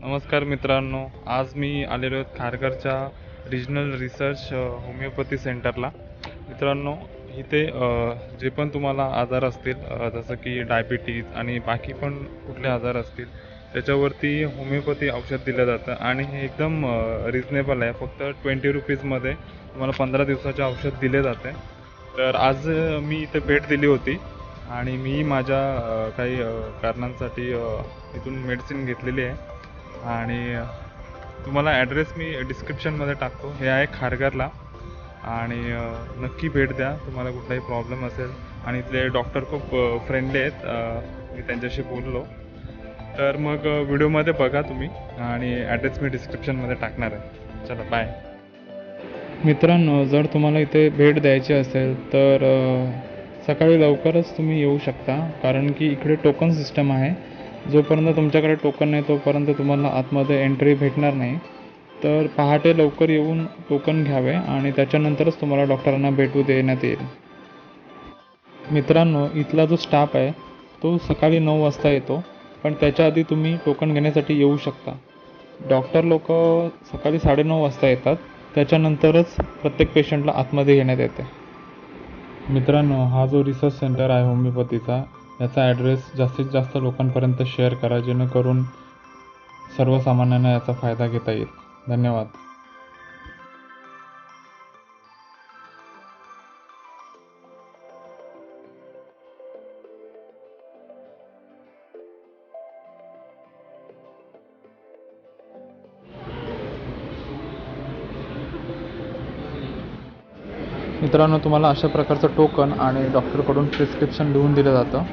नमस्कार मित्रांनो, आज मी आलेलो आहे खारघरच्या रिजनल रिसर्च होमिओपॅथी सेंटरला. मित्रांनो, इथे जे पण तुम्हाला आजार असतील, जसं की डायबिटीज आणि बाकी पण कुठले आजार असतील, त्याच्यावरती होमिओपॅथी औषध दिलं जातं आणि हे एकदम रिजनेबल आहे. फक्त 20 रुपीजमध्ये तुम्हाला 15 दिवसाचे औषध दिले जाते. तर आज मी इथे भेट दिली होती आणि मी माझ्या काही कारणांसाठी इथून मेडिसिन घेतलेली आहे. आणि तुम्हाला ॲड्रेस मी डिस्क्रिप्शनमध्ये टाकतो. हे आहे खारघरला आणि नक्की भेट द्या तुम्हाला कुठलाही प्रॉब्लेम असेल. आणि इथले डॉक्टर खूप फ्रेंडली आहेत. मी त्यांच्याशी बोललो. तर मग व्हिडिओमध्ये बघा तुम्ही आणि ॲड्रेस मी डिस्क्रिप्शनमध्ये टाकणार आहे. चला बाय. मित्रांनो, जर तुम्हाला इथे भेट द्यायची असेल तर सकाळी लवकरच तुम्ही येऊ शकता, कारण की इकडे टोकन सिस्टम आहे. जोपर्यंत तुमच्याकडे टोकन नाही तोपर्यंत तुम्हाला आतमध्ये एंट्री भेटणार नाही. तर पहाटे लवकर येऊन टोकन घ्यावे आणि त्याच्यानंतरच तुम्हाला डॉक्टरांना भेटू देण्यात येईल. मित्रांनो, इथला जो स्टाफ आहे तो सकाळी 9 वाजता येतो, पण त्याच्या आधी तुम्ही टोकन घेण्यासाठी येऊ शकता. डॉक्टर लोक सकाळी 9:30 वाजता येतात, त्याच्यानंतरच प्रत्येक पेशंटला आतमध्ये घेण्यात येते. मित्रांनो, हा जो रिसर्च सेंटर आहे होमिओपॅथीचा, याचा ॲड्रेस जास्तीत जास्त लोकांपर्यंत शेअर करा, जेणेकरून सर्वसामान्यांना याचा फायदा घेता येईल. धन्यवाद. मित्रांनो, तुम्हाला अशा प्रकारचं टोकन आणि डॉक्टरकडून प्रिस्क्रिप्शन लिहून दिलं जातं.